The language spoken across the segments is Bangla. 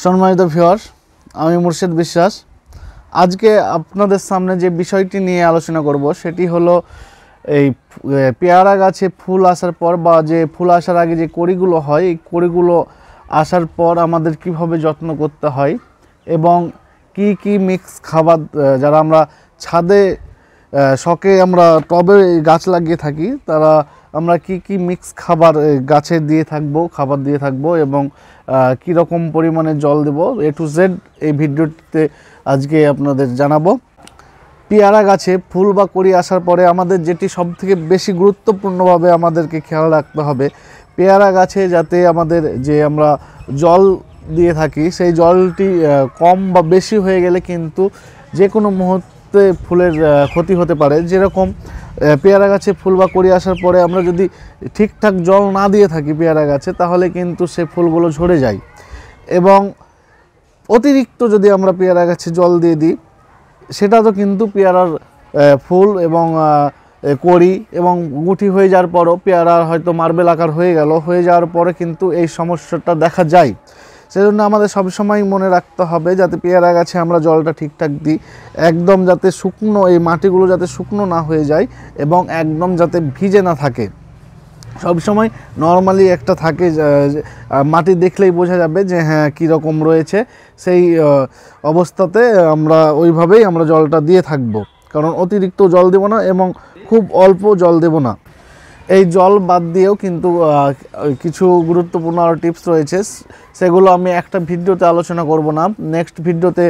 সম্মানিত ভিউয়ার, আমি মুর্শিদ বিশ্বাস। আজকে আপনাদের সামনে যে বিষয়টি নিয়ে আলোচনা করব সেটি হলো এই পেয়ারা গাছে ফুল আসার পর বা যে ফুল আসার আগে যে কড়িগুলো হয়, এই কড়িগুলো আসার পর আমাদের কিভাবে যত্ন করতে হয় এবং কি কি মিক্স খাবার, যারা আমরা ছাদে শখে আমরা টবে গাছ লাগিয়ে থাকি, তারা আমরা কি কি মিক্স খাবার গাছে খাবার দিয়ে থাকবো এবং কি রকম পরিমাণে জল দেব, A to Z এই ভিডিওটিতে আজকে আপনাদের জানাবো। পেয়ারা গাছে ফুল বা কড়ি আসার পরে আমাদের যেটি সবথেকে বেশি গুরুত্বপূর্ণভাবে আমাদেরকে খেয়াল রাখতে হবে, পেয়ারা গাছে যাতে আমাদের যে আমরা জল দিয়ে থাকি সেই জলটি কম বা বেশি হয়ে গেলে কিন্তু যে কোনো মুহূর্তে ফুলের ক্ষতি হতে পারে। যেরকম পেয়ারা গাছে ফুল বা কড়ি আসার পরে আমরা যদি ঠিকঠাক জল না দিয়ে থাকি পেয়ারা গাছে, তাহলে কিন্তু সে ফুলগুলো ঝরে যায়। এবং অতিরিক্ত যদি আমরা পেয়ারা গাছে জল দিয়ে দিই, সেটা তো কিন্তু পেয়ারার ফুল এবং কড়ি এবং গুটি হয়ে যাওয়ার পরও পেয়ারার হয়তো মার্বেল আকার হয়ে যাওয়ার পরে কিন্তু এই সমস্যাটা দেখা যায়। সেজন্য আমাদের সবসময় মনে রাখতে হবে যাতে পেয়ারা গাছে আমরা জলটা ঠিকঠাক দিই, একদম যাতে শুকনো, এই মাটিগুলো যাতে শুকনো না হয়ে যায় এবং একদম যাতে ভিজে না থাকে। সবসময় নর্মালি একটা থাকে, মাটি দেখলেই বোঝা যাবে যে হ্যাঁ কীরকম রয়েছে, সেই অবস্থাতে আমরা ওইভাবেই আমরা জলটা দিয়ে থাকব। কারণ অতিরিক্ত জল দেব না এবং খুব অল্প জল দেব না। এই জল বাদ দিয়েও কিন্তু কিছু গুরুত্বপূর্ণ আরও টিপস রয়েছে, সেগুলো আমি একটা ভিডিওতে আলোচনা করব না, নেক্সট ভিডিওতে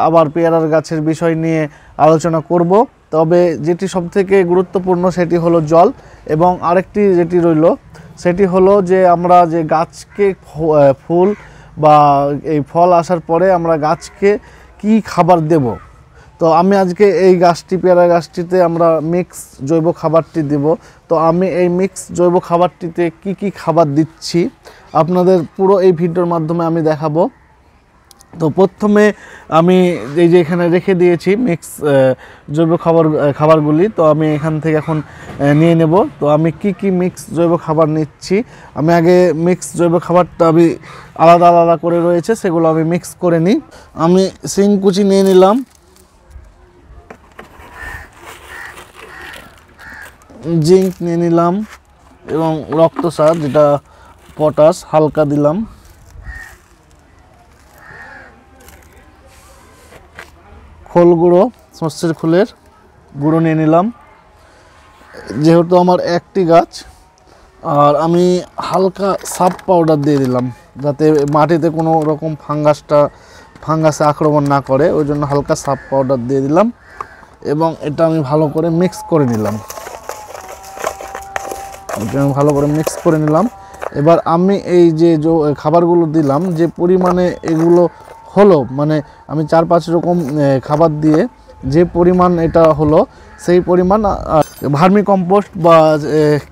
আবার পেয়ারার গাছের বিষয় নিয়ে আলোচনা করব। তবে যেটি সবথেকে গুরুত্বপূর্ণ সেটি হলো জল, এবং আরেকটি যেটি রইল সেটি হলো যে আমরা যে গাছকে ফুল বা এই ফল আসার পরে আমরা গাছকে কি খাবার দেব। তো আমি আজকে এই গাছটি, পেয়ারা গাছটিতে আমরা মিক্স জৈব খাবারটি দেব। তো আমি এই মিক্স জৈব খাবারটিতে কি কি খাবার দিচ্ছি আপনাদের পুরো এই ভিডিওর মাধ্যমে আমি দেখাবো। তো প্রথমে আমি এই যে এখানে রেখে দিয়েছি মিক্স জৈব খাবারগুলি, তো আমি এখান থেকে এখন নিয়ে নেব। তো আমি কি কি মিক্স জৈব খাবার নিচ্ছি, আমি আগে মিক্স জৈব খাবারটা আমি আলাদা আলাদা করে রয়েছে সেগুলো আমি মিক্স করে নিই। আমি শিংকুচি নিয়ে নিলাম, জিঙ্ক নিয়ে নিলাম এবং রক্তসার যেটা পটাশ হালকা দিলাম, খোল গুঁড়ো, সর্ষের খোলের গুঁড়ো নিয়ে নিলাম যেহেতু আমার একটি গাছ। আর আমি হালকা সাব পাউডার দিয়ে দিলাম যাতে মাটিতে কোনো রকম ফাঙ্গাসে আক্রমণ না করে, ওই জন্য হালকা সাব পাউডার দিয়ে দিলাম এবং এটা আমি ভালো করে মিক্স করে নিলাম। এবার আমি এই যে খাবারগুলো দিলাম, যে পরিমাণে এগুলো হলো, মানে আমি 4-5 রকম খাবার দিয়ে যে পরিমাণ এটা হলো, সেই পরিমাণ ভার্মি কম্পোস্ট বা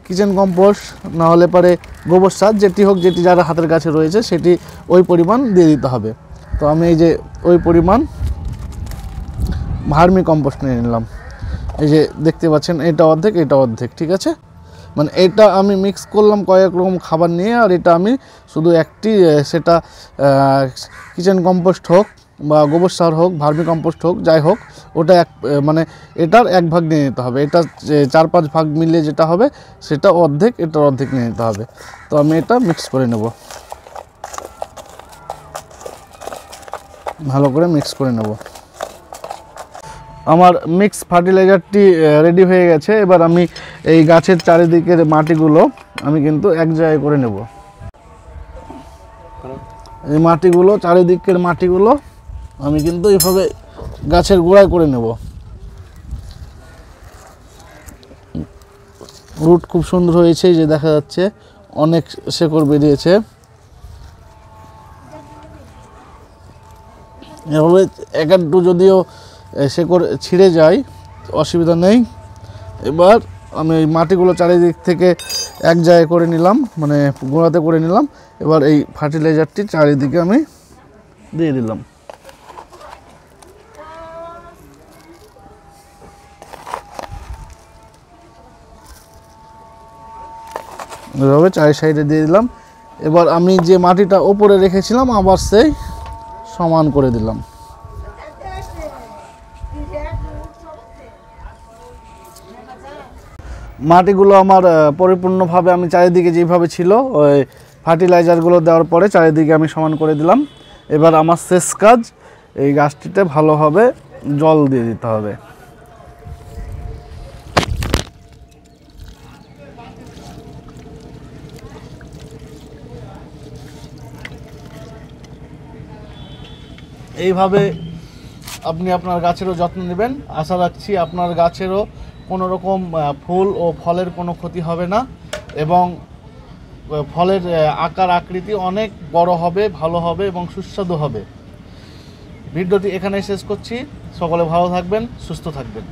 কিচেন কম্পোস্ট না হলে পারে গোবর সার, যেটি হোক, যেটি যারা হাতের কাছে রয়েছে সেটি ওই পরিমাণ দিয়ে দিতে হবে। তো আমি এই যে ওই পরিমাণ ভার্মি কম্পোস্ট নিয়ে নিলাম, এই যে দেখতে পাচ্ছেন এটা অর্ধেক, ঠিক আছে। মানে এটা আমি মিক্স করলাম কয়েক রকম খাবার নিয়ে, আর এটা আমি শুধু একটি, সেটা কিচেন কম্পোস্ট হোক বা গোবর সার হোক, ভার্মি কম্পোস্ট হোক, যাই হোক, ওটা মানে এটার 1 ভাগ নিয়ে নিতে হবে। এটা 4-5 ভাগ মিলিয়ে যেটা হবে সেটা অর্ধেক, এটার অর্ধেক নিয়ে নিতে হবে। তো আমি এটা মিক্স করে নেব, ভালো করে মিক্স করে নেব। আমার মিক্স ফার্টিলাইজারটি রেডি হয়ে গেছে। এবার আমি এই গাছের চারিদিকের মাটিগুলো আমি কিন্তু এক জায়গায় করে নেব। এই চারিদিকের মাটিগুলো আমি কিন্তু এইভাবে গাছের গোড়ায় করে নেব। রুট খুব সুন্দর হয়েছে, যে দেখা যাচ্ছে অনেক শেকড় বেরিয়েছে। এভাবে একটু যদিও শেকড় ছিঁড়ে যায় অসুবিধা নেই। এবার আমি এই মাটিগুলো চারিদিক থেকে এক জায়গায় করে নিলাম, মানে গোড়াতে করে নিলাম। এবার এই ফার্টিলাইজারটি চারিদিকে আমি দিয়ে দিলাম। এভাবে চারি সাইডে দিয়ে দিলাম। এবার আমি যে মাটিটা ওপরে রেখেছিলাম আবার সেই সমান করে দিলাম। মাটিগুলো আমার পরিপূর্ণভাবে আমি চারিদিকে যেভাবে ছিল ওই ফার্টিলাইজারগুলো দেওয়ার পরে চারিদিকে আমি সমান করে দিলাম। এবার আমার শেষ কাজ, এই গাছটিতে ভালোভাবে জল দিয়ে দিতে হবে। এইভাবে আপনি আপনার গাছেরও যত্ন নেবেন। আশা রাখছি আপনার গাছেরও কোনো রকম ফুল ও ফলের কোনো ক্ষতি হবে না এবং ফলের আকার আকৃতি অনেক বড় হবে, ভালো হবে এবং সুস্বাদু হবে। ভিডিওটি এখানেই শেষ করছি। সকলে ভালো থাকবেন, সুস্থ থাকবেন।